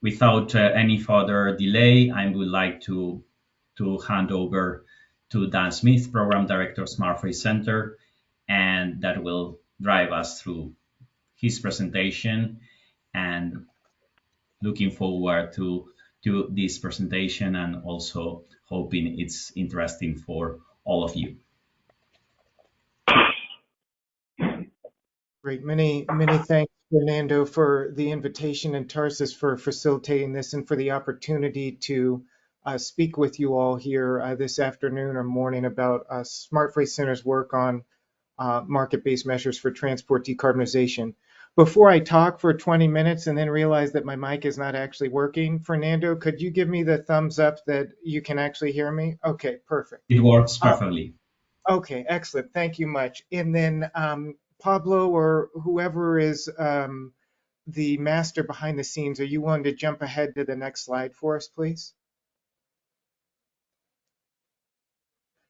without any further delay, I would like to hand over to Dan Smith, Program Director, Smart Freight Center, and that will drive us through his presentation. And looking forward to this presentation, and also hoping it's interesting for all of you. Great. Many thanks, Fernando, for the invitation, and Tarsus for facilitating this, and for the opportunity to speak with you all here this afternoon or morning about Smart Freight Center's work on market-based measures for transport decarbonization. Before I talk for 20 minutes and then realize that my mic is not actually working, Fernando, could you give me the thumbs up that you can actually hear me? Okay, perfect. It works perfectly. Okay, excellent. Thank you much. And then Pablo, or whoever is the master behind the scenes, are you willing to jump ahead to the next slide for us, please?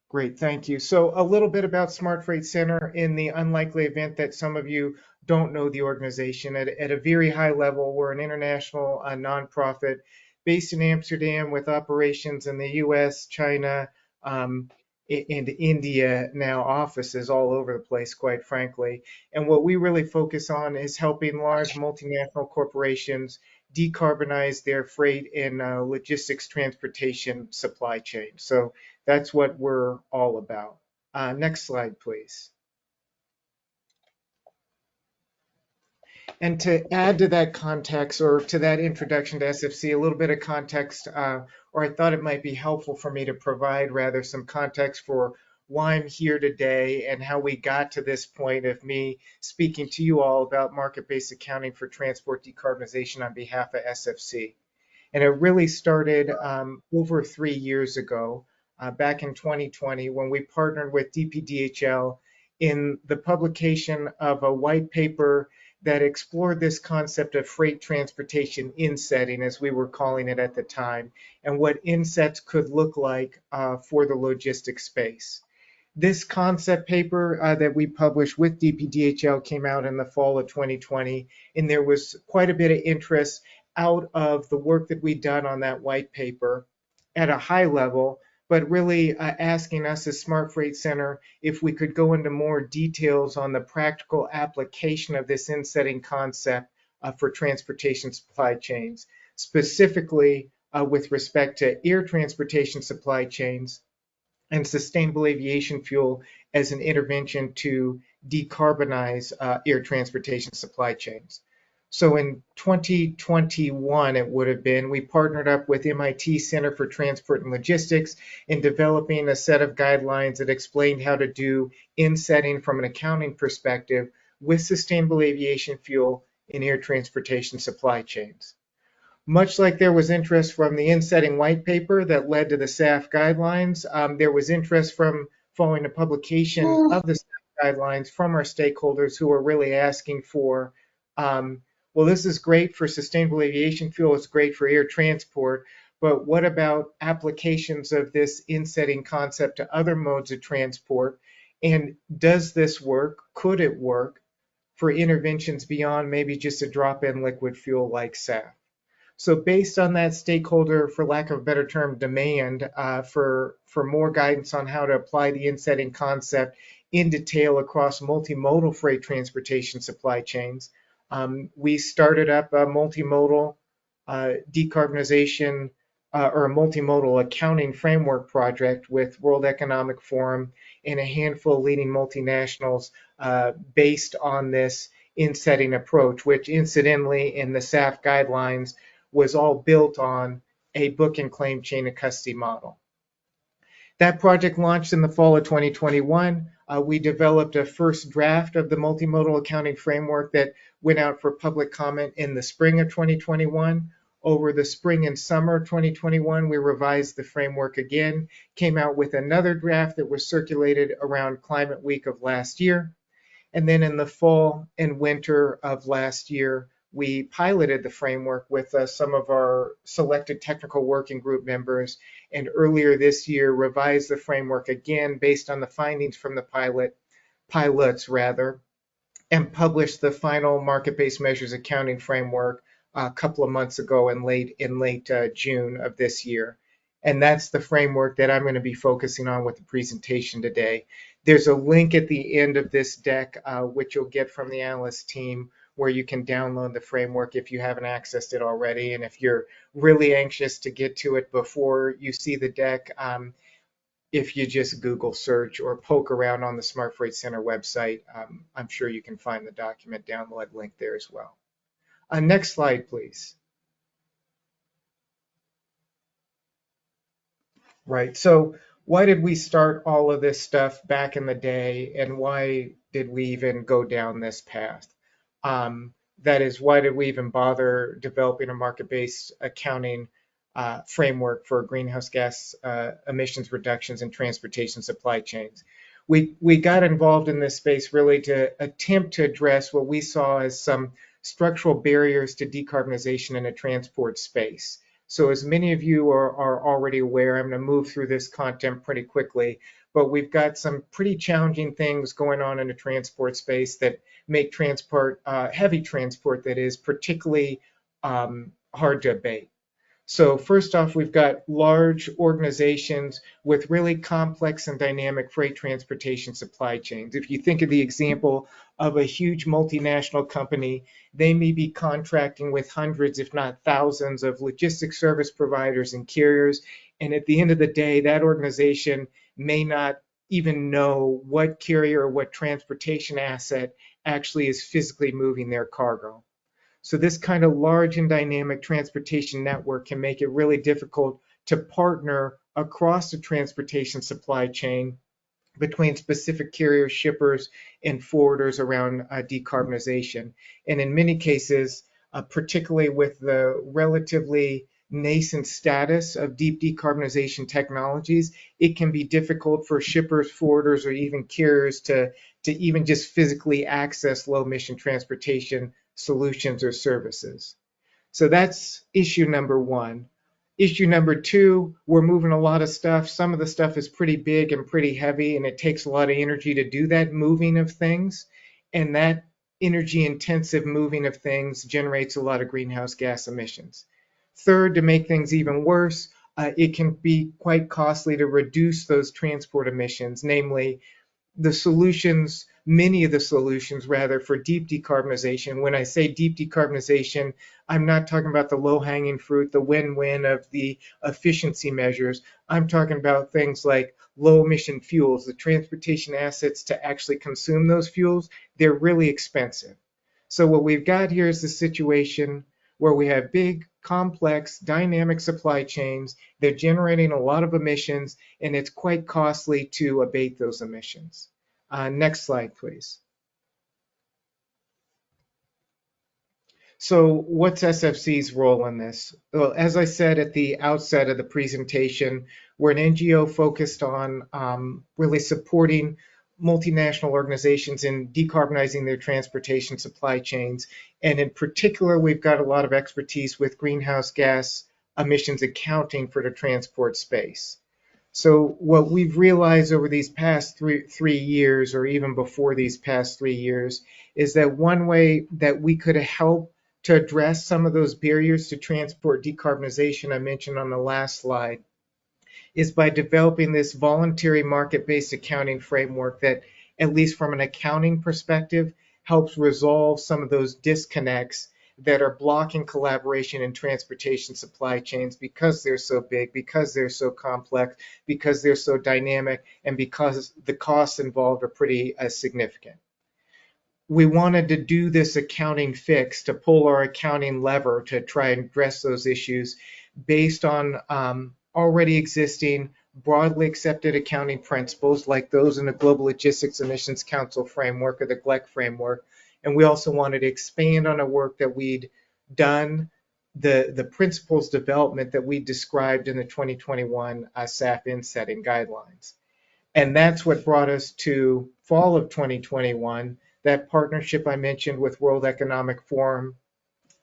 Great, thank you. So a little bit about Smart Freight Center, in the unlikely event that some of you don't know the organization. At a very high level, we're an international nonprofit based in Amsterdam with operations in the US, China, and India, now offices all over the place, quite frankly. And what we really focus on is helping large multinational corporations decarbonize their freight and logistics transportation supply chain. So that's what we're all about. Next slide, please. And to add to that context, or to that introduction to SFC, a little bit of context, or I thought it might be helpful for me to provide rather some context for why I'm here today and how we got to this point of me speaking to you all about market-based accounting for transport decarbonization on behalf of SFC. And it really started over 3 years ago, back in 2020, when we partnered with DPDHL in the publication of a white paper that explored this concept of freight transportation insetting, as we were calling it at the time, and what insets could look like for the logistics space. This concept paper that we published with DPDHL came out in the fall of 2020, and there was quite a bit of interest out of the work that we'd done on that white paper at a high level, but really asking us as Smart Freight Center if we could go into more details on the practical application of this insetting concept for transportation supply chains, specifically with respect to air transportation supply chains and sustainable aviation fuel as an intervention to decarbonize air transportation supply chains. So in 2021, it would have been, we partnered up with MIT Center for Transport and Logistics in developing a set of guidelines that explained how to do insetting from an accounting perspective with sustainable aviation fuel in air transportation supply chains. Much like there was interest from the insetting white paper that led to the SAF guidelines, there was interest from following the publication of the SAF guidelines from our stakeholders who were really asking for, well, this is great for sustainable aviation fuel, it's great for air transport, but what about applications of this insetting concept to other modes of transport? And does this work? Could it work for interventions beyond maybe just a drop-in liquid fuel like SAF? So based on that stakeholder, for lack of a better term, demand for more guidance on how to apply the insetting concept in detail across multimodal freight transportation supply chains, we started up a multimodal decarbonization or a multimodal accounting framework project with World Economic Forum and a handful of leading multinationals based on this insetting approach, which incidentally in the SAF guidelines was all built on a book and claim chain of custody model. That project launched in the fall of 2021. We developed a first draft of the multimodal accounting framework that went out for public comment in the spring of 2021. Over the spring and summer of 2021, we revised the framework again, came out with another draft that was circulated around Climate Week of last year. And then in the fall and winter of last year, we piloted the framework with some of our selected technical working group members, and earlier this year revised the framework again based on the findings from the pilots, and published the final market-based measures accounting framework a couple of months ago in late June of this year. And that's the framework that I'm going to be focusing on with the presentation today. There's a link at the end of this deck, which you'll get from the analyst team, where you can download the framework if you haven't accessed it already. And if you're really anxious to get to it before you see the deck, if you just Google search or poke around on the Smart Freight Center website, I'm sure you can find the document download link there as well. Next slide, please. Right. So why did we start all of this stuff back in the day, and why did we even go down this path? That is, why did we even bother developing a market-based accounting framework for greenhouse gas emissions reductions in transportation supply chains? We got involved in this space really to attempt to address what we saw as some structural barriers to decarbonization in a transport space. So as many of you are already aware, I'm going to move through this content pretty quickly, but we've got some pretty challenging things going on in the transport space that make transport, heavy transport that is, particularly hard to abate. So first off, we've got large organizations with really complex and dynamic freight transportation supply chains. If you think of the example of a huge multinational company, they may be contracting with hundreds, if not thousands, of logistics service providers and carriers. And at the end of the day, that organization may not even know what carrier or what transportation asset actually is physically moving their cargo. So this kind of large and dynamic transportation network can make it really difficult to partner across the transportation supply chain between specific carriers, shippers, and forwarders around decarbonization. And in many cases, particularly with the relatively nascent status of deep decarbonization technologies, it can be difficult for shippers, forwarders, or even carriers to even just physically access low emission transportation solutions or services. So that's issue number one. Issue number two, we're moving a lot of stuff. Some of the stuff is pretty big and pretty heavy, and it takes a lot of energy to do that moving of things. And that energy intensive moving of things generates a lot of greenhouse gas emissions. Third, to make things even worse, it can be quite costly to reduce those transport emissions, namely many of the solutions rather, for deep decarbonization. When I say deep decarbonization, I'm not talking about the low-hanging fruit, the win-win of the efficiency measures. I'm talking about things like low-emission fuels, the transportation assets to actually consume those fuels. They're really expensive. So what we've got here is the situation where we have big, complex, dynamic supply chains. They're generating a lot of emissions, and it's quite costly to abate those emissions. Next slide, please. So what's SFC's role in this? Well, as I said at the outset of the presentation, we're an NGO focused on really supporting multinational organizations in decarbonizing their transportation supply chains. And in particular, we've got a lot of expertise with greenhouse gas emissions accounting for the transport space. So what we've realized over these past three years, or even before these past 3 years, is that one way that we could help to address some of those barriers to transport decarbonization I mentioned on the last slide is by developing this voluntary market-based accounting framework that, at least from an accounting perspective, helps resolve some of those disconnects that are blocking collaboration in transportation supply chains because they're so big, because they're so complex, because they're so dynamic, and because the costs involved are pretty significant. We wanted to do this accounting fix, to pull our accounting lever to try and address those issues based on already existing broadly accepted accounting principles like those in the Global Logistics Emissions Council framework, or the GLEC framework. And we also wanted to expand on a work that we'd done, the principles development that we described in the 2021 SAF in-setting guidelines. And that's what brought us to fall of 2021, that partnership I mentioned with World Economic Forum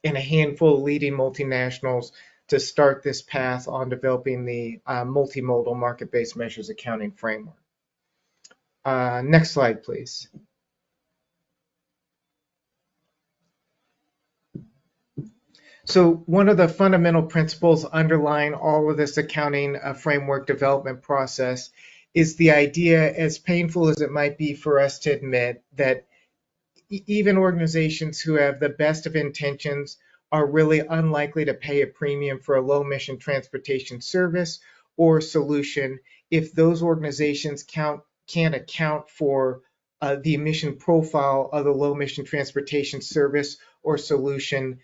and a handful of leading multinationals to start this path on developing the multimodal market-based measures accounting framework. Next slide, please. So one of the fundamental principles underlying all of this accounting framework development process is the idea, as painful as it might be for us to admit, that even organizations who have the best of intentions are really unlikely to pay a premium for a low emission transportation service or solution if those organizations can't account for the emission profile of the low emission transportation service or solution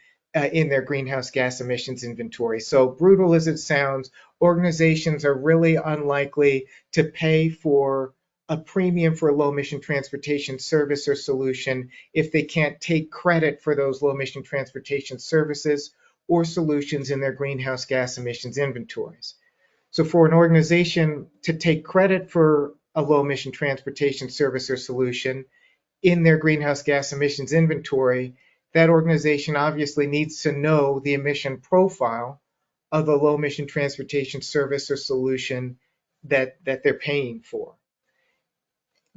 in their greenhouse gas emissions inventory. So brutal as it sounds, organizations are really unlikely to pay for a premium for a low emission transportation service or solution if they can't take credit for those low emission transportation services or solutions in their greenhouse gas emissions inventories. So for an organization to take credit for a low emission transportation service or solution in their greenhouse gas emissions inventory, that organization obviously needs to know the emission profile of the low emission transportation service or solution that they're paying for.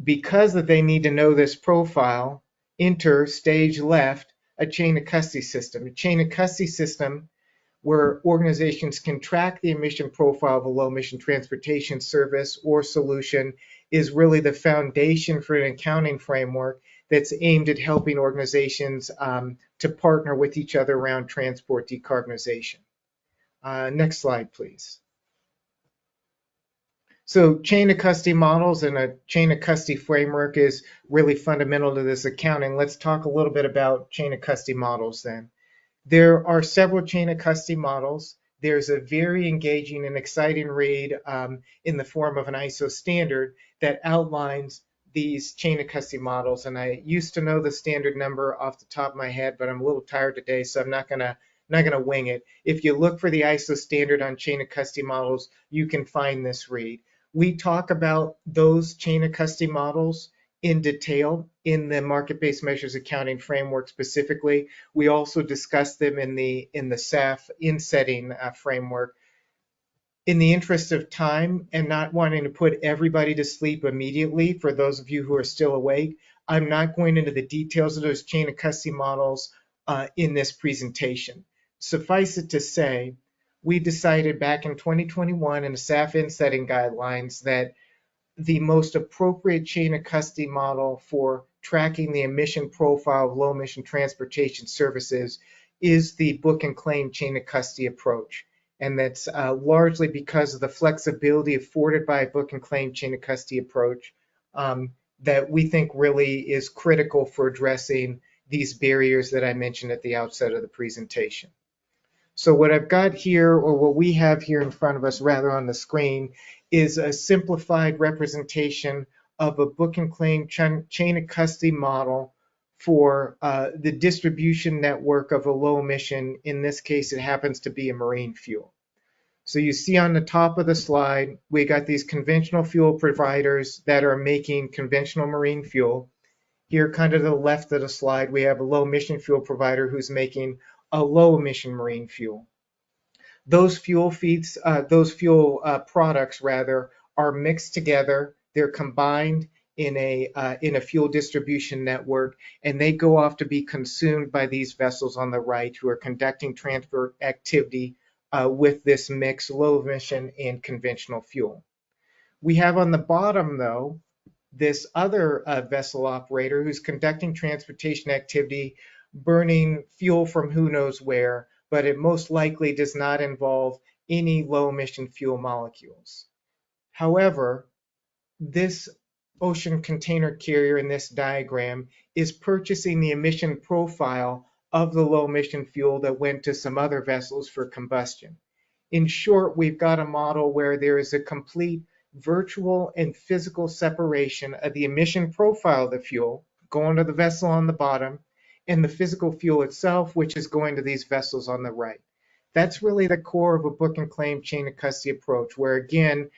Because that they need to know this profile, enter stage left a chain of custody system. A chain of custody system where organizations can track the emission profile of a low emission transportation service or solution is really the foundation for an accounting framework that's aimed at helping organizations to partner with each other around transport decarbonization. Next slide, please. So chain of custody models and a chain of custody framework is really fundamental to this accounting. Let's talk a little bit about chain of custody models then. There are several chain of custody models. There's a very engaging and exciting read in the form of an ISO standard that outlines these chain of custody models. And I used to know the standard number off the top of my head, but I'm a little tired today, so I'm not gonna wing it. If you look for the ISO standard on chain of custody models, you can find this read. We talk about those chain of custody models in detail in the market-based measures accounting framework specifically. We also discuss them in the SAF in-setting framework. In the interest of time and not wanting to put everybody to sleep immediately, for those of you who are still awake, I'm not going into the details of those chain of custody models in this presentation. Suffice it to say, we decided back in 2021 in the SAF in-setting guidelines that the most appropriate chain of custody model for tracking the emission profile of low emission transportation services is the book and claim chain of custody approach. And that's largely because of the flexibility afforded by a book and claim chain of custody approach that we think really is critical for addressing these barriers that I mentioned at the outset of the presentation. So what I've got here, or what we have here in front of us rather on the screen, is a simplified representation of a book and claim chain of custody model for the distribution network of a low emission. In this case, it happens to be a marine fuel. So you see on the top of the slide, we got these conventional fuel providers that are making conventional marine fuel. Here, kind of to the left of the slide, we have a low emission fuel provider who's making a low emission marine fuel. Those fuel products rather are mixed together. They're combined in a fuel distribution network, and they go off to be consumed by these vessels on the right who are conducting transport activity with this mix, low emission and conventional fuel. We have on the bottom, though, this other vessel operator who's conducting transportation activity, burning fuel from who knows where, but it most likely does not involve any low emission fuel molecules. However, this ocean container carrier in this diagram is purchasing the emission profile of the low emission fuel that went to some other vessels for combustion. In short, we've got a model where there is a complete virtual and physical separation of the emission profile of the fuel going to the vessel on the bottom and the physical fuel itself, which is going to these vessels on the right. That's really the core of a book and claim chain of custody approach, where again,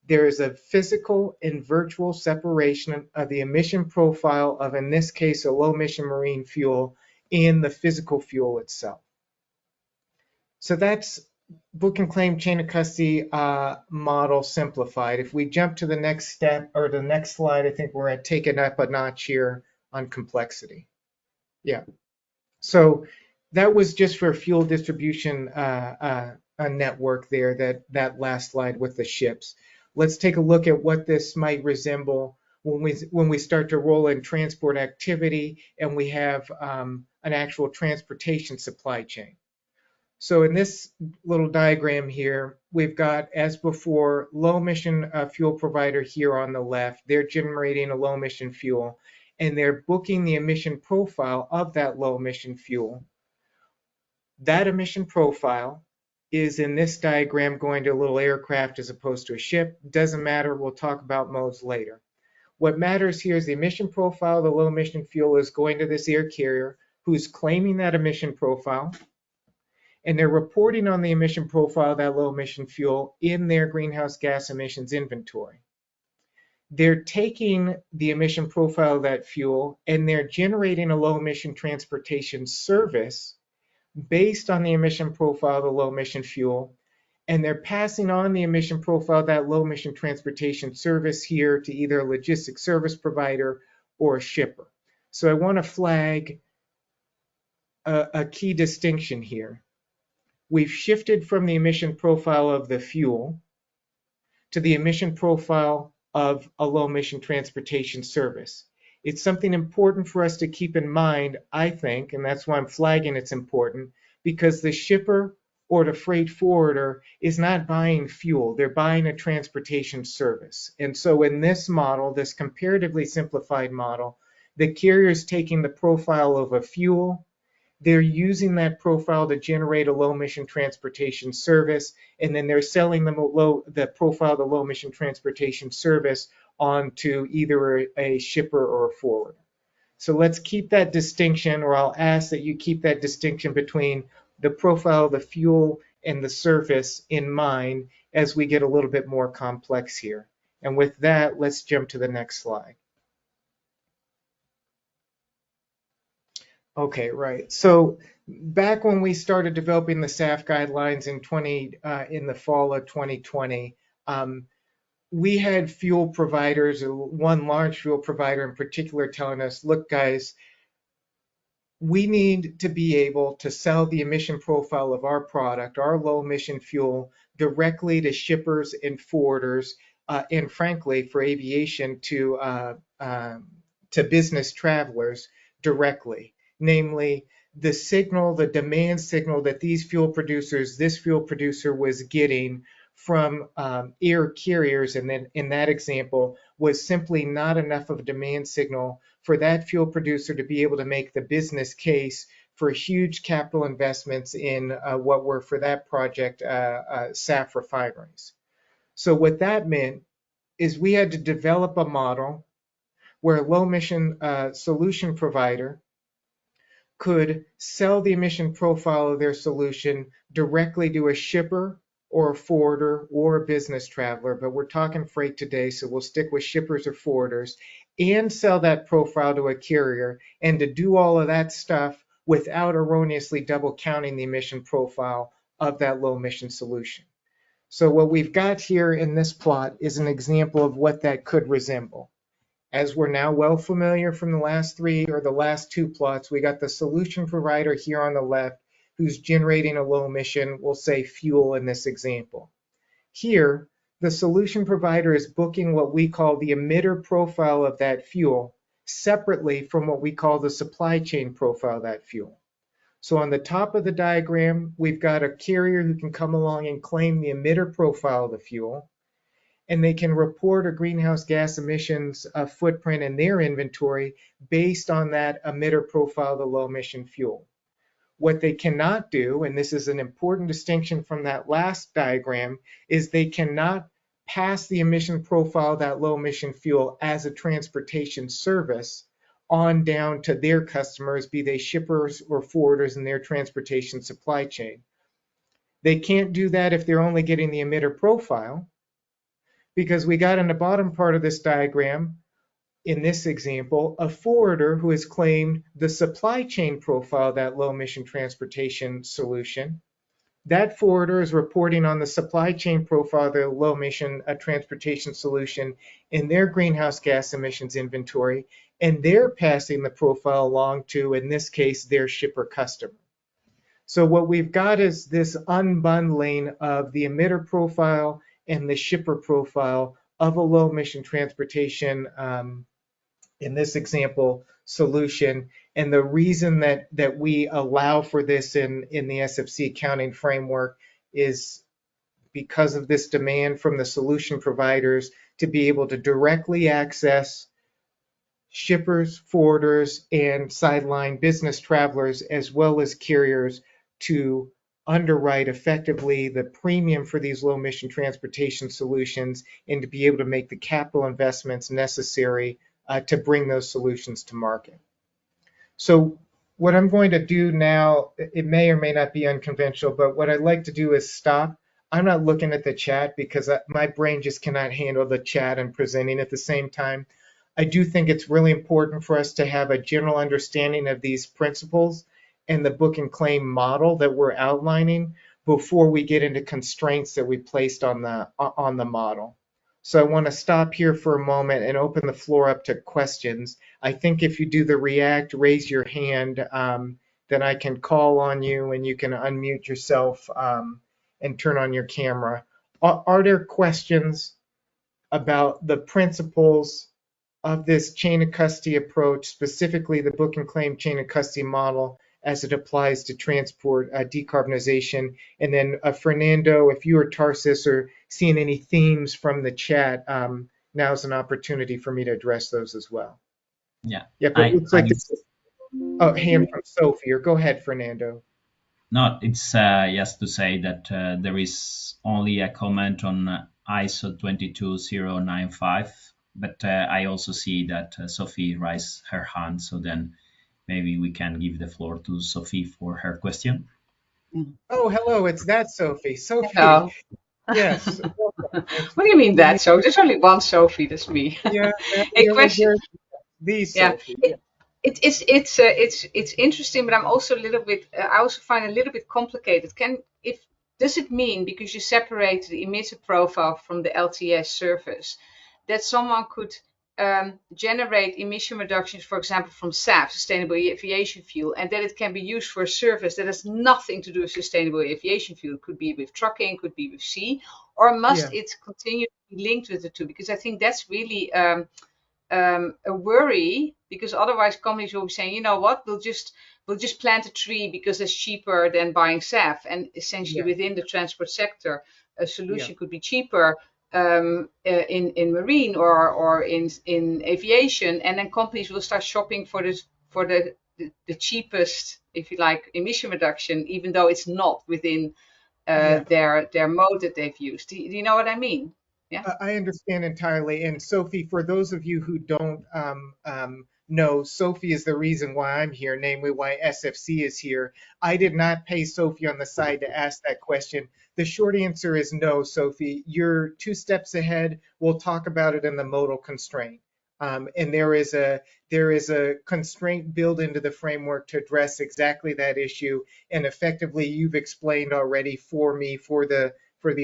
there is a physical and virtual separation of the emission profile of, in this case, a low emission marine fuel and the physical fuel itself. So that's book and claim chain of custody model simplified. If we jump to the next step or the next slide, I think we're at taking up a notch here on complexity. Yeah. So that was just for fuel distribution a network there, that last slide with the ships. Let's take a look at what this might resemble when we start to roll in transport activity and we have an actual transportation supply chain. So in this little diagram here, we've got, as before, low emission fuel provider here on the left. They're generating a low emission fuel and they're booking the emission profile of that low emission fuel. That emission profile is in this diagram going to a little aircraft as opposed to a ship. Doesn't matter, we'll talk about modes later. What matters here is the emission profile of the low emission fuel is going to this air carrier who's claiming that emission profile, and they're reporting on the emission profile of that low emission fuel in their greenhouse gas emissions inventory. They're taking the emission profile of that fuel and they're generating a low emission transportation service based on the emission profile of the low emission fuel, and they're passing on the emission profile of that low emission transportation service here to either a logistics service provider or a shipper. So I want to flag a key distinction here. We've shifted from the emission profile of the fuel to the emission profile of a low emission transportation service. It's something important for us to keep in mind, I think, and that's why I'm flagging it's important, because the shipper or the freight forwarder is not buying fuel, they're buying a transportation service. And so in this model, this comparatively simplified model, the carrier is taking the profile of a fuel, they're using that profile to generate a low emission transportation service, and then they're selling the profile of the low emission transportation service on to either a shipper or a forwarder. So let's keep that distinction, or I'll ask that you keep that distinction between the profile of the fuel and the service in mind as we get a little bit more complex here. And with that, let's jump to the next slide. Okay, right. So back when we started developing the SAF guidelines in the fall of 2020, we had fuel providers, one large fuel provider in particular, telling us, look, guys, we need to be able to sell the emission profile of our product, our low emission fuel, directly to shippers and forwarders, and frankly, for aviation to business travelers directly. Namely, the signal, the demand signal that this fuel producer was getting from air carriers, and then in that example, was simply not enough of a demand signal for that fuel producer to be able to make the business case for huge capital investments in what were, for that project, SAF refineries. So what that meant is we had to develop a model where a low emission solution provider could sell the emission profile of their solution directly to a shipper or a forwarder or a business traveler, but we're talking freight today, so we'll stick with shippers or forwarders, and sell that profile to a carrier, and to do all of that stuff without erroneously double counting the emission profile of that low emission solution. So what we've got here in this plot is an example of what that could resemble. As we're now well familiar from the last two plots, we got the solution provider here on the left who's generating a low emission, we'll say fuel in this example. Here, the solution provider is booking what we call the emitter profile of that fuel separately from what we call the supply chain profile of that fuel. So on the top of the diagram, we've got a carrier who can come along and claim the emitter profile of the fuel, and they can report a greenhouse gas emissions footprint in their inventory based on that emitter profile of the low emission fuel. What they cannot do, and this is an important distinction from that last diagram, is they cannot pass the emission profile of that low emission fuel as a transportation service on down to their customers, be they shippers or forwarders in their transportation supply chain. They can't do that if they're only getting the emitter profile, because we got in the bottom part of this diagram, in this example, a forwarder who has claimed the supply chain profile of that low emission transportation solution. That forwarder is reporting on the supply chain profile of the low emission transportation solution in their greenhouse gas emissions inventory, and they're passing the profile along to, in this case, their shipper customer. So what we've got is this unbundling of the emitter profile and the shipper profile of a low emission transportation, in this example, solution. And the reason that we allow for this in the SFC accounting framework is because of this demand from the solution providers to be able to directly access shippers, forwarders, and sideline business travelers, as well as carriers, to underwrite effectively the premium for these low emission transportation solutions and to be able to make the capital investments necessary to bring those solutions to market. So what I'm going to do now, it may or may not be unconventional, but what I'd like to do is stop. I'm not looking at the chat because my brain just cannot handle the chat and presenting at the same time. I do think it's really important for us to have a general understanding of these principles and the book and claim model that we're outlining before we get into constraints that we placed on the model. So I want to stop here for a moment and open the floor up to questions. I think if you do the React, raise your hand, then I can call on you and you can unmute yourself and turn on your camera. Are there questions about the principles of this chain of custody approach, specifically the book and claim chain of custody model as it applies to transport decarbonization? And then Fernando, if you or Tarsis are seeing any themes from the chat, now's an opportunity for me to address those as well. Yeah. Yeah, but it looks like this is a hand from Sophie, or go ahead, Fernando. No, it's just to say that there is only a comment on ISO 22095, but I also see that Sophie raised her hand, so then maybe we can give the floor to Sophie for her question. Oh, hello, it's that Sophie. Sophie, Hello. yes. What do you mean that? So there's only one Sophie, that's me. Yeah, A question. The Yeah, Sophie. it's interesting, but I'm also a little bit. I also find it a little bit complicated. Does it mean, because you separate the emitter profile from the LTS surface, that someone could generate emission reductions, for example, from SAF, sustainable aviation fuel, and that it can be used for a service that has nothing to do with sustainable aviation fuel? It could be with trucking, could be with sea, or must it continue to be linked with the two? Because I think that's really a worry, because otherwise companies will be saying, you know what, we'll just plant a tree because it's cheaper than buying SAF. And essentially within the transport sector, a solution could be cheaper in marine or in aviation, and then companies will start shopping for the cheapest, if you like, emission reduction, even though it's not within their mode that they've used. Do you know what I mean? Yeah. I understand entirely. And Sophie, for those of you who don't know, Sophie is the reason why I'm here, namely why SFC is here. I did not pay Sophie on the side to ask that question. The short answer is no, Sophie. You're 2 steps ahead. We'll talk about it in the modal constraint. And there is a constraint built into the framework to address exactly that issue. And effectively, you've explained already for me, for the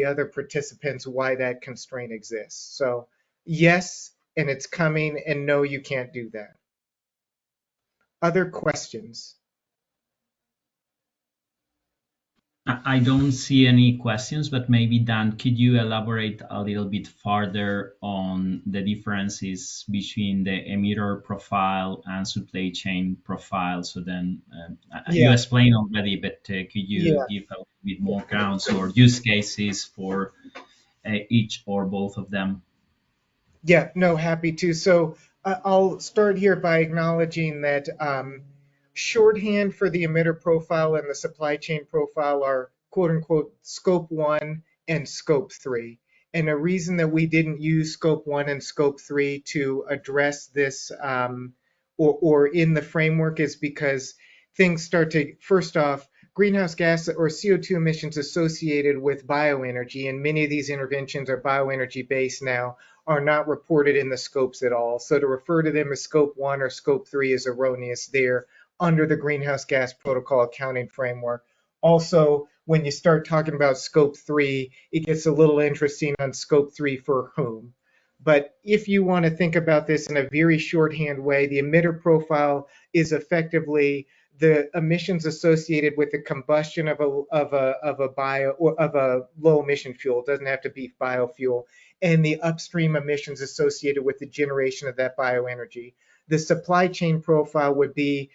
other participants, why that constraint exists. So yes, and it's coming, and no, you can't do that. Other questions? I don't see any questions, but maybe Dan, could you elaborate a little bit further on the differences between the emitter profile and supply chain profile? So then you explained already, but could you give a little bit more grounds or use cases for each or both of them? Yeah, no, happy to. So I'll start here by acknowledging that shorthand for the emitter profile and the supply chain profile are quote unquote scope 1 and scope 3. And a reason that we didn't use scope 1 and scope 3 to address this or in the framework is because things start to, first off, greenhouse gas or CO2 emissions associated with bioenergy, and many of these interventions are bioenergy based now, are not reported in the scopes at all. So to refer to them as scope 1 or scope 3 is erroneous there under the greenhouse gas protocol accounting framework. Also, when you start talking about scope 3, it gets a little interesting on scope 3 for whom. But if you want to think about this in a very shorthand way, the emitter profile is effectively the emissions associated with the combustion of a bio or of a low emission fuel. It doesn't have to be biofuel, and the upstream emissions associated with the generation of that bioenergy. The supply chain profile would be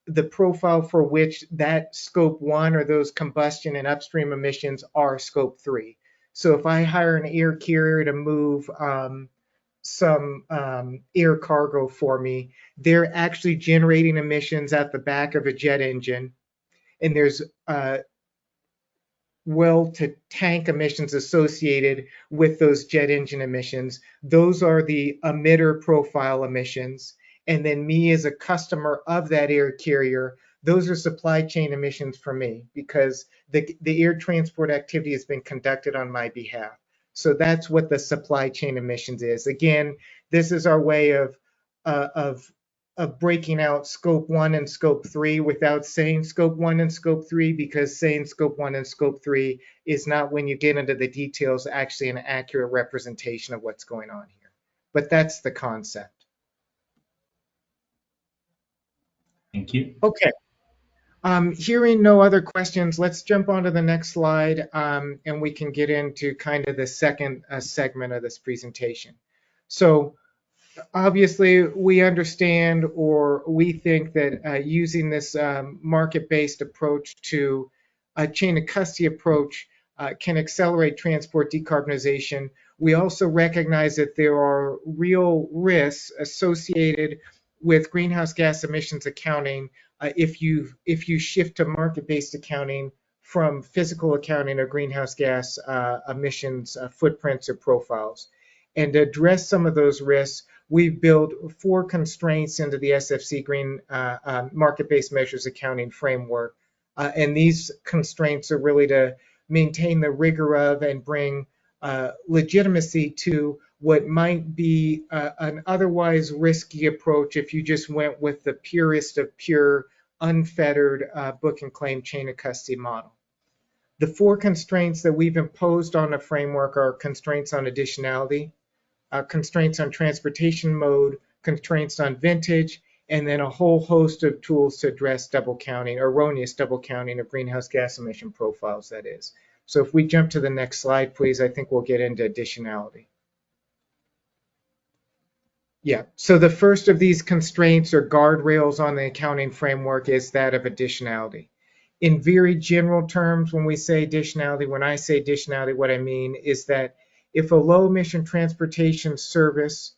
the profile for which that scope 1 or those combustion and upstream emissions are scope 3. So if I hire an air carrier to move some air cargo for me, they're actually generating emissions at the back of a jet engine, and there's well to tank emissions associated with those jet engine emissions. Those are the emitter profile emissions. And then me as a customer of that air carrier, those are supply chain emissions for me because the air transport activity has been conducted on my behalf. So that's what the supply chain emissions is. Again, this is our way of breaking out scope 1 and scope 3 without saying scope 1 and scope 3, because saying scope 1 and scope 3 is not, when you get into the details, actually an accurate representation of what's going on here. But that's the concept. Thank you. Okay. Hearing no other questions, let's jump on to the next slide, and we can get into kind of the second segment of this presentation. So obviously, we understand, or we think that using this market-based approach to a chain of custody approach can accelerate transport decarbonization. We also recognize that there are real risks associated with greenhouse gas emissions accounting if you shift to market-based accounting from physical accounting of greenhouse gas emissions footprints or profiles. And to address some of those risks, we've built 4 constraints into the SFC Green Market-Based Measures Accounting Framework. And these constraints are really to maintain the rigor of and bring legitimacy to what might be an otherwise risky approach if you just went with the purest of pure, unfettered book and claim chain of custody model. The 4 constraints that we've imposed on the framework are constraints on additionality, constraints on transportation mode, constraints on vintage, and then a whole host of tools to address double counting, erroneous double counting of greenhouse gas emission profiles, that is. So if we jump to the next slide, please, I think we'll get into additionality. Yeah, so the first of these constraints or guardrails on the accounting framework is that of additionality. In very general terms, when we say additionality, when I say additionality, what I mean is that if a low emission transportation service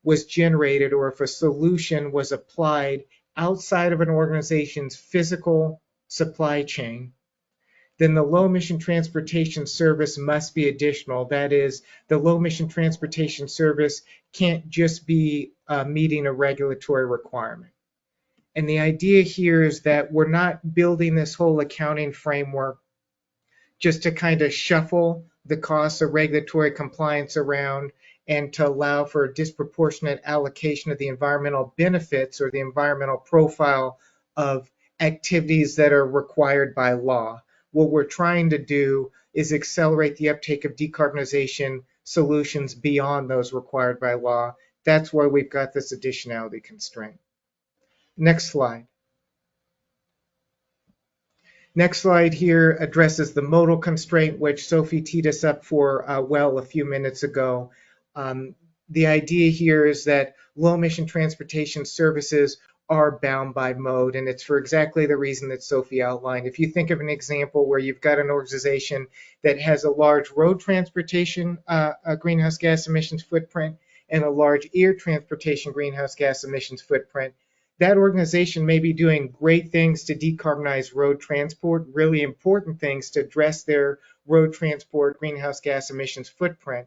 was generated, or if a solution was applied outside of an organization's physical supply chain, then the low emission transportation service must be additional. That is, the low emission transportation service can't just be meeting a regulatory requirement. And the idea here is that we're not building this whole accounting framework just to kind of shuffle the costs of regulatory compliance around and to allow for a disproportionate allocation of the environmental benefits or the environmental profile of activities that are required by law. What we're trying to do is accelerate the uptake of decarbonization solutions beyond those required by law. That's why we've got this additionality constraint. Next slide. Next slide here addresses the modal constraint, which Sophie teed us up for well a few minutes ago. The idea here is that low emission transportation services are bound by mode, and it's for exactly the reason that Sophie outlined. If you think of an example where you've got an organization that has a large road transportation greenhouse gas emissions footprint and a large air transportation greenhouse gas emissions footprint, that organization may be doing great things to decarbonize road transport, really important things to address their road transport greenhouse gas emissions footprint.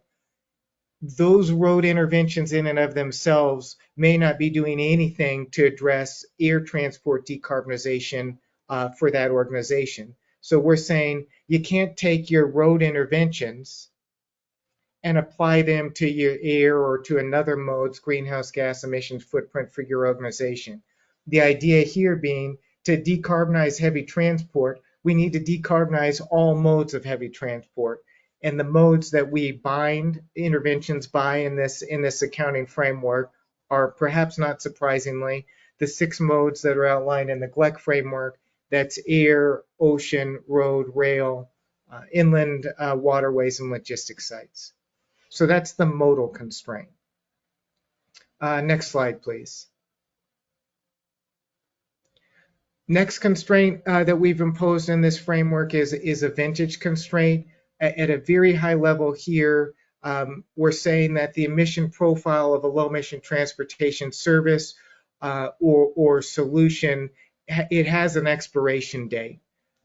Those road interventions in and of themselves may not be doing anything to address air transport decarbonization for that organization. So we're saying you can't take your road interventions and apply them to your air or to another mode's greenhouse gas emissions footprint for your organization. The idea here being to decarbonize heavy transport, we need to decarbonize all modes of heavy transport. And the modes that we bind interventions by in this accounting framework are, perhaps not surprisingly, the 6 modes that are outlined in the GLEC framework. That's air, ocean, road, rail, inland waterways, and logistics sites. So that's the modal constraint. Next slide, please. Next constraint that we've imposed in this framework is a vintage constraint. At a very high level here, we're saying that the emission profile of a low emission transportation service or solution, it has an expiration date.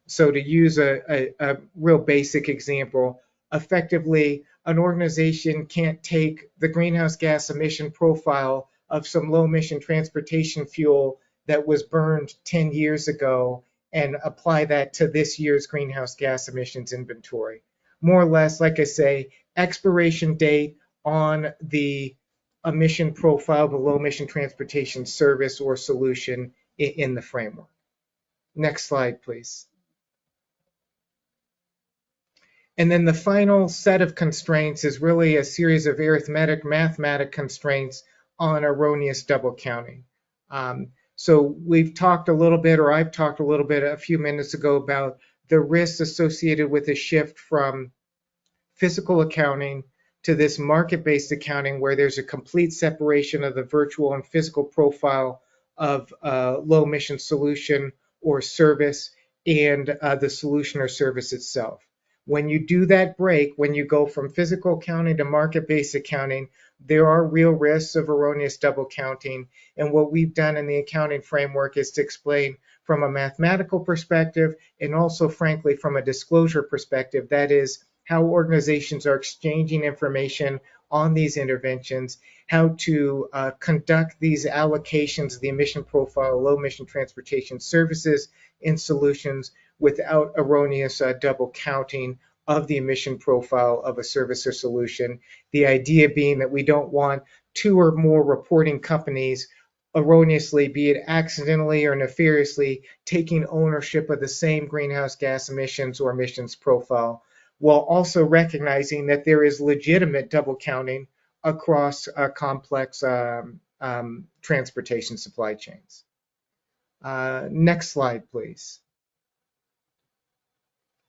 So to use a real basic example, effectively, an organization can't take the greenhouse gas emission profile of some low emission transportation fuel that was burned 10 years ago and apply that to this year's greenhouse gas emissions inventory. More or less, like I say, expiration date on the emission profile of a low emission transportation service or solution in the framework. Next slide, please. And then the final set of constraints is really a series of mathematic constraints on erroneous double counting. So we've talked a little bit, or I've talked a little bit a few minutes ago about the risks associated with a shift from physical accounting to this market-based accounting where there's a complete separation of the virtual and physical profile of a low emission solution or service and the solution or service itself. When you do that break, when you go from physical accounting to market-based accounting, there are real risks of erroneous double counting. And what we've done in the accounting framework is to explain from a mathematical perspective and also, frankly, from a disclosure perspective, that is, how organizations are exchanging information on these interventions, how to conduct these allocations of the emission profile, low emission transportation services and solutions without erroneous double counting of the emission profile of a service or solution. The idea being that we don't want 2 or more reporting companies erroneously, be it accidentally or nefariously, taking ownership of the same greenhouse gas emissions or emissions profile, while also recognizing that there is legitimate double counting across complex transportation supply chains. Next slide, please.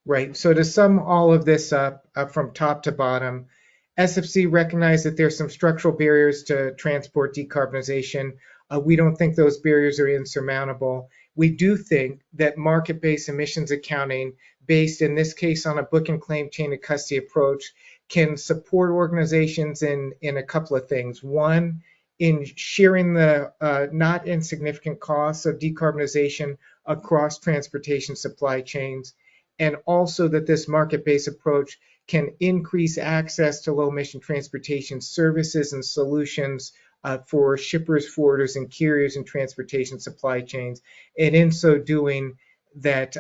Right, so to sum all of this up from top to bottom, SFC recognized that there's some structural barriers to transport decarbonization. We don't think those barriers are insurmountable. We do think that market-based emissions accounting, based in this case on a book and claim chain of custody approach, can support organizations in a couple of things. One, in sharing the not insignificant costs of decarbonization across transportation supply chains, and also that this market-based approach can increase access to low-emission transportation services and solutions for shippers, forwarders, and carriers in transportation supply chains. And in so doing, that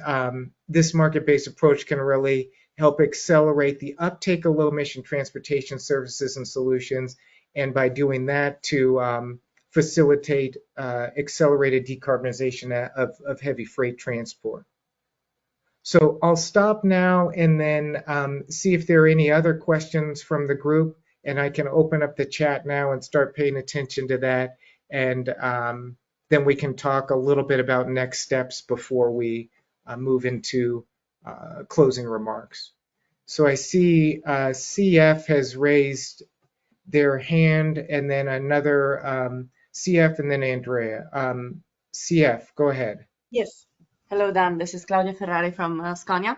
this market-based approach can really help accelerate the uptake of low-emission transportation services and solutions, and by doing that to facilitate accelerated decarbonization of heavy freight transport. So I'll stop now and then see if there are any other questions from the group, and I can open up the chat now and start paying attention to that, and then we can talk a little bit about next steps before we move into closing remarks. So I see CF has raised their hand, and then another CF, and then Andrea. CF, go ahead. Yes. Hello, Dan. This is Claudia Ferrari from Scania.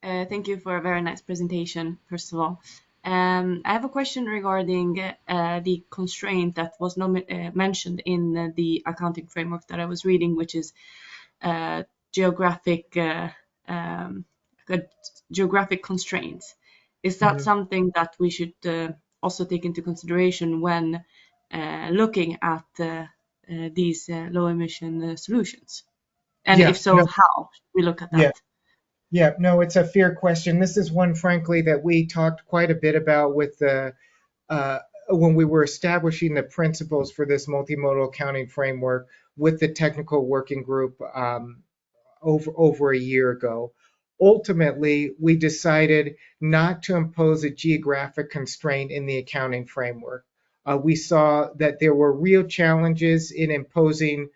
Thank you for a very nice presentation, first of all. I have a question regarding the constraint that was mentioned in the accounting framework that I was reading, which is geographic constraints. Is that something that we should also take into consideration when looking at these low emission solutions? And if so, how we look at that? Yeah, no, it's a fair question. This is one, frankly, that we talked quite a bit about with the when we were establishing the principles for this multimodal accounting framework with the technical working group over a year ago. Ultimately, we decided not to impose a geographic constraint in the accounting framework. We saw that there were real challenges in imposing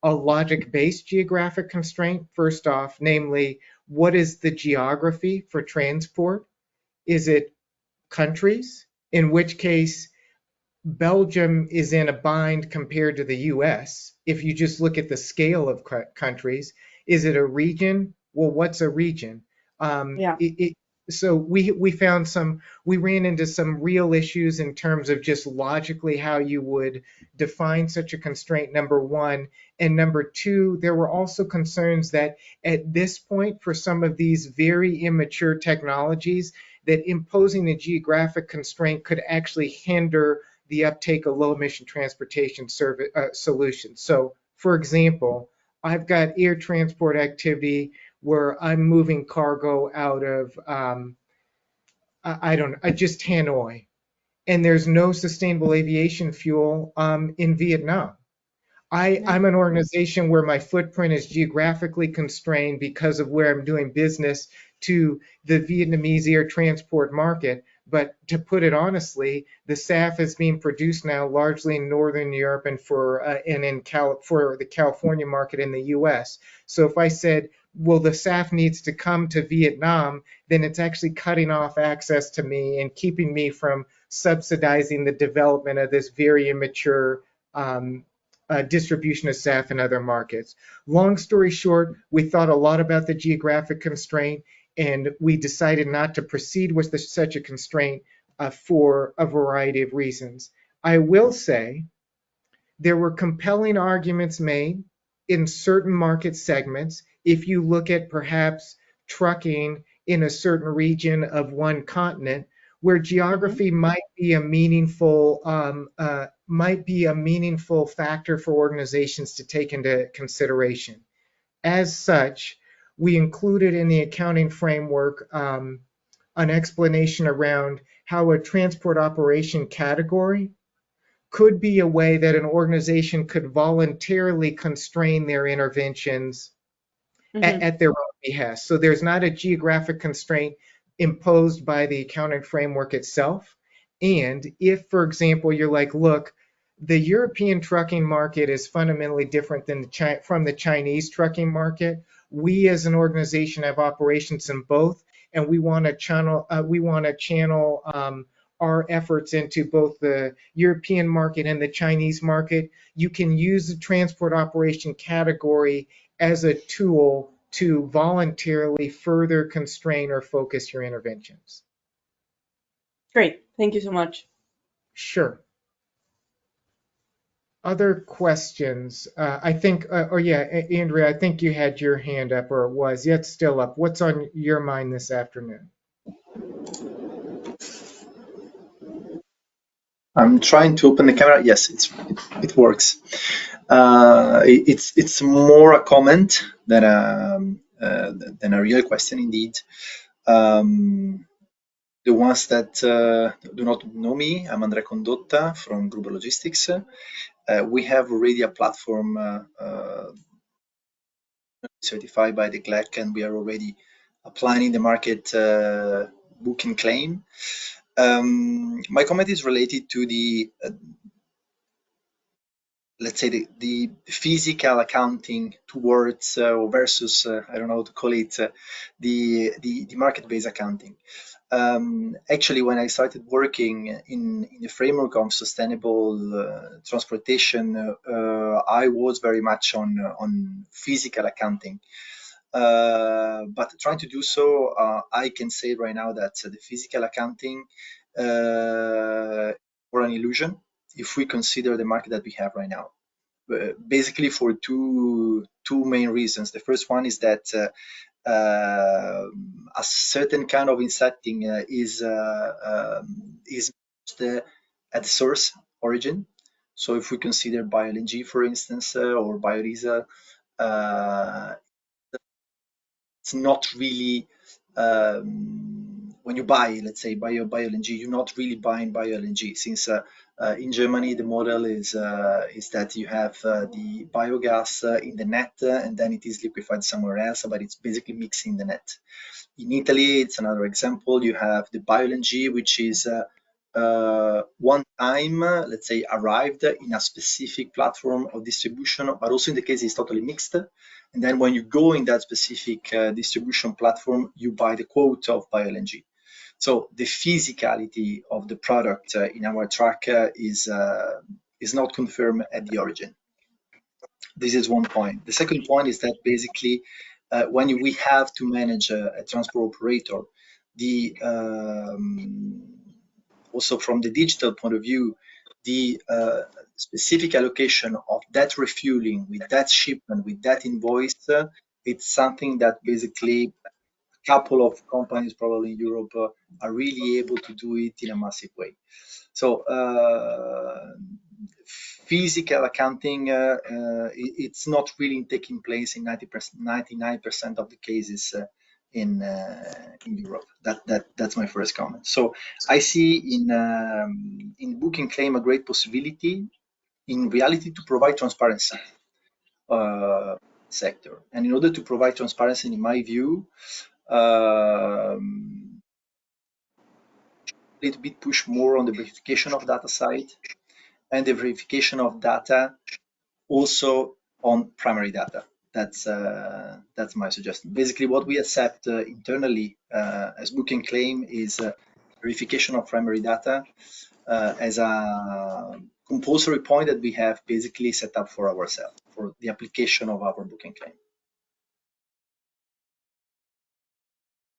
a logic-based geographic constraint, first off, namely, what is the geography for transport? Is it countries? In which case, Belgium is in a bind compared to the US. If you just look at the scale of countries, is it a region? Well, what's a region? Yeah. So we ran into some real issues in terms of just logically how you would define such a constraint, number one. And number two, there were also concerns that at this point, for some of these very immature technologies, that imposing a geographic constraint could actually hinder the uptake of low emission transportation solutions. So, for example, I've got air transport activity where I'm moving cargo out of, just Hanoi, and there's no sustainable aviation fuel in Vietnam. I'm an organization where my footprint is geographically constrained because of where I'm doing business to the Vietnamese air transport market. But to put it honestly, the SAF is being produced now largely in Northern Europe and for the California market in the U.S. So if I said, well, the SAF needs to come to Vietnam, then it's actually cutting off access to me and keeping me from subsidizing the development of this very immature distribution of SAF in other markets. Long story short, we thought a lot about the geographic constraint, and we decided not to proceed with such a constraint for a variety of reasons. I will say there were compelling arguments made in certain market segments. If you look at perhaps trucking in a certain region of one continent, where geography might be a meaningful factor for organizations to take into consideration. As such, we included in the accounting framework an explanation around how a transport operation category could be a way that an organization could voluntarily constrain their interventions at their own behest. So there's not a geographic constraint imposed by the accounting framework itself. And if, for example, you're like, look, the European trucking market is fundamentally different than from the Chinese trucking market. We as an organization have operations in both, and we want to channel our efforts into both the European market and the Chinese market. You can use the transport operation category as a tool to voluntarily further constrain or focus your interventions. Great, thank you so much. Sure. Other questions? I think, Andrea, I think you had your hand up, or it was. Yeah, it's still up. What's on your mind this afternoon? I'm trying to open the camera. Yes, it works. It's more a comment than a real question indeed. The ones that do not know me, I'm Andrea Condotta from Gruber Logistics. We have already a platform certified by the GLEC, and we are already applying in the market book and claim. My comment is related to the let's say the physical accounting towards or versus I don't know how to call it the market-based accounting. Actually, when I started working in the framework of sustainable transportation, I was very much on physical accounting. But trying to do so, I can say right now that the physical accounting or an illusion if we consider the market that we have right now. Basically for two main reasons. The first one is that a certain kind of insetting is at the source origin. So if we consider bio-LNG, for instance, or biodiesel, it's not really when you buy, let's say, bio-LNG, you're not really buying bio-LNG, since in Germany the model is that you have the biogas in the net and then it is liquefied somewhere else, but it's basically mixing the net. In Italy, it's another example. You have the bio-LNG, which is one time, let's say, arrived in a specific platform of distribution, but also in the case it's totally mixed. And then when you go in that specific distribution platform, you buy the quote of BioLNG. So the physicality of the product in our truck is not confirmed at the origin. This is one point. The second point is that basically when we have to manage a transport operator, the also from the digital point of view, the specific allocation of that refueling with that shipment, with that invoice, it's something that basically a couple of companies probably in Europe are really able to do it in a massive way. So physical accounting, it's not really taking place in 99% of the cases in Europe. That's my first comment. So I see in booking claim a great possibility in reality to provide transparency sector. And in order to provide transparency, in my view, a little bit push more on the verification of data side and the verification of data also on primary data. That's my suggestion. Basically, what we accept internally as booking claim is verification of primary data as a compulsory point that we have basically set up for ourselves for the application of our booking claim.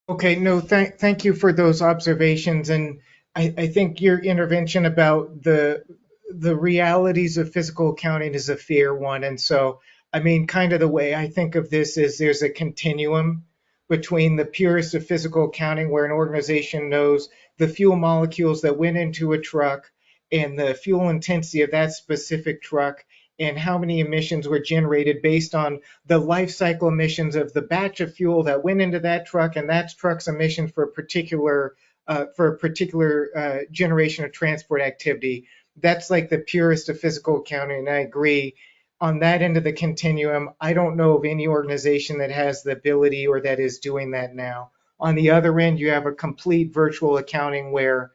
Okay, no, thank you for those observations. And I think your intervention about the realities of physical accounting is a fair one. And so, I mean, kind of the way I think of this is there's a continuum between the purest of physical accounting, where an organization knows the fuel molecules that went into a truck and the fuel intensity of that specific truck and how many emissions were generated based on the life cycle emissions of the batch of fuel that went into that truck and that truck's emission for a particular generation of transport activity. That's like the purest of physical accounting, and I agree. On that end of the continuum, I don't know of any organization that has the ability or that is doing that now. On the other end, you have a complete virtual accounting where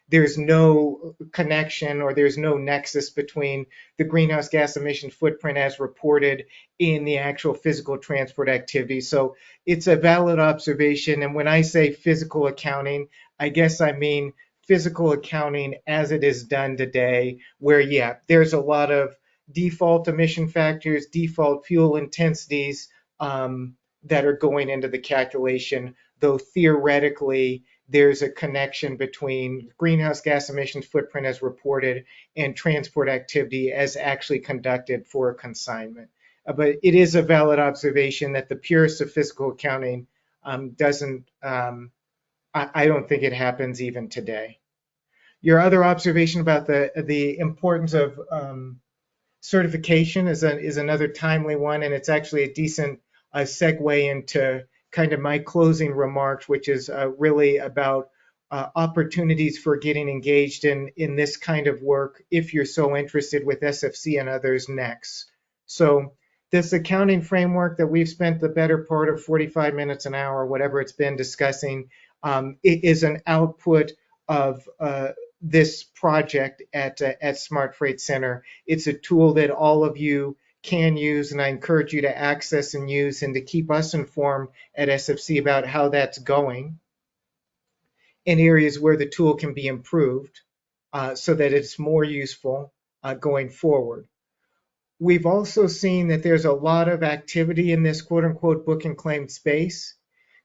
there's no connection or there's no nexus between the greenhouse gas emission footprint as reported in the actual physical transport activity. So it's a valid observation. And when I say physical accounting, I guess I mean physical accounting as it is done today, where, yeah, there's a lot of default emission factors, default fuel intensities that are going into the calculation, though theoretically there's a connection between greenhouse gas emissions footprint as reported and transport activity as actually conducted for a consignment. But it is a valid observation that the purest of physical accounting doesn't, I don't think it happens even today. Your other observation about the importance of certification is another timely one, and it's actually a decent segue into kind of my closing remarks, which is really about opportunities for getting engaged in this kind of work if you're so interested with SFC and others next. So this accounting framework that we've spent the better part of 45 minutes, an hour, whatever it's been discussing, it is an output of this project at Smart Freight Center. It's a tool that all of you can use, and I encourage you to access and use and to keep us informed at SFC about how that's going in areas where the tool can be improved so that it's more useful going forward. We've also seen that there's a lot of activity in this quote unquote book and claim space.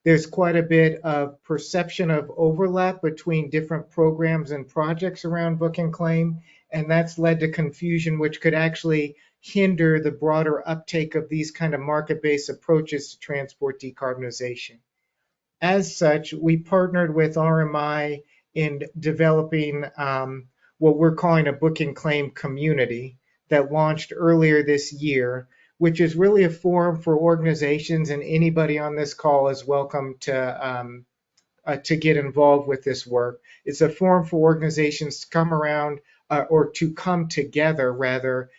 There's quite a bit of perception of overlap between different programs and projects around book and claim, and that's led to confusion, which could actually hinder the broader uptake of these kind of market-based approaches to transport decarbonization. As such, we partnered with RMI in developing what we're calling a book and claim community that launched earlier this year, which is really a forum for organizations, and anybody on this call is welcome to get involved with this work. It's a forum for organizations to come around or to come together, rather,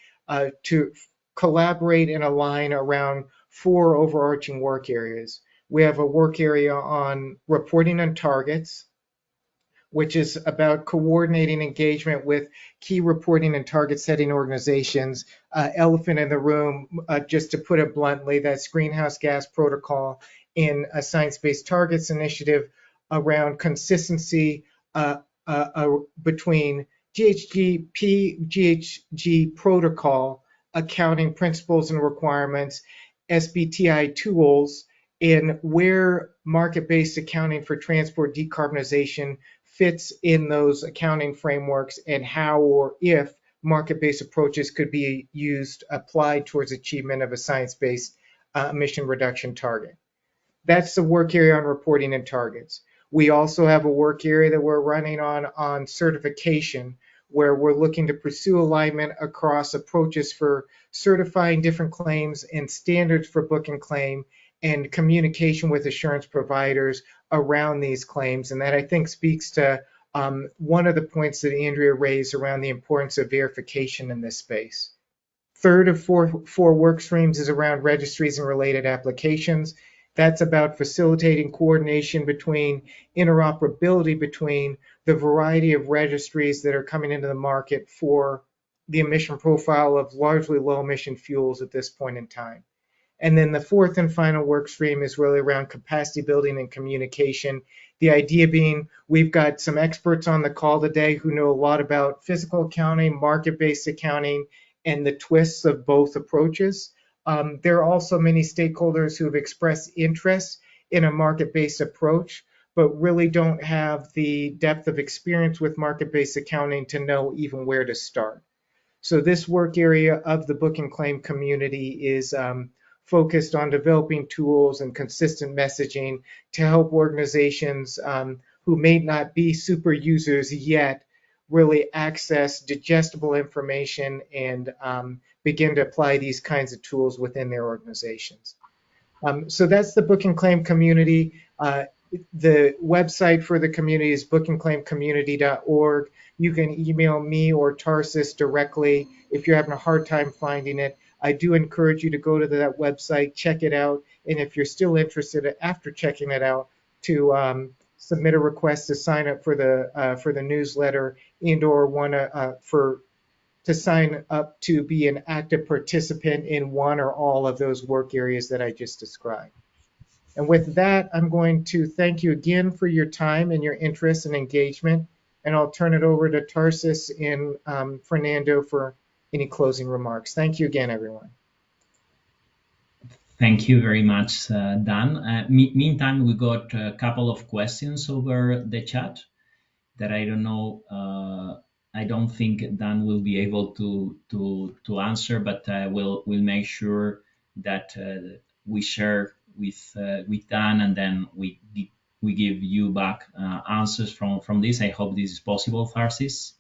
to collaborate and align around 4 overarching work areas. We have a work area on reporting on targets. which is about coordinating engagement with key reporting and target setting organizations. Elephant in the room, just to put it bluntly, that's greenhouse gas protocol in a science-based targets initiative around consistency between GHG protocol, accounting principles and requirements, SBTI tools, in where market-based accounting for transport decarbonization fits in those accounting frameworks, and how or if market-based approaches could be applied towards achievement of a science-based emission reduction target. That's the work area on reporting and targets. We also have a work area that we're running on certification, where we're looking to pursue alignment across approaches for certifying different claims and standards for book and claim, and communication with assurance providers around these claims. And that, I think, speaks to one of the points that Andrea raised around the importance of verification in this space. Third of four work streams is around registries and related applications. That's about facilitating coordination between interoperability between the variety of registries that are coming into the market for the emission profile of largely low emission fuels at this point in time. And then the fourth and final work stream is really around capacity building and communication. The idea being, we've got some experts on the call today who know a lot about physical accounting, market-based accounting, and the twists of both approaches. There are also many stakeholders who have expressed interest in a market-based approach, but really don't have the depth of experience with market-based accounting to know even where to start. So this work area of the book and claim community is focused on developing tools and consistent messaging to help organizations who may not be super users yet really access digestible information and begin to apply these kinds of tools within their organizations. So that's the book and claim community. The website for the community is bookandclaimcommunity.org. You can email me or Tarsis directly if you're having a hard time finding it. I do encourage you to go to that website, check it out, and if you're still interested after checking it out, to submit a request to sign up for the newsletter, and/or want to sign up to be an active participant in one or all of those work areas that I just described. And with that, I'm going to thank you again for your time and your interest and engagement, and I'll turn it over to Tarsis and Fernando for any closing remarks. Thank you again, everyone. Thank you very much, Dan. Meantime, we got a couple of questions over the chat that I don't know. I don't think Dan will be able to answer, but we'll make sure that we share with Dan, and then we give you back answers from this. I hope this is possible, Tarsis.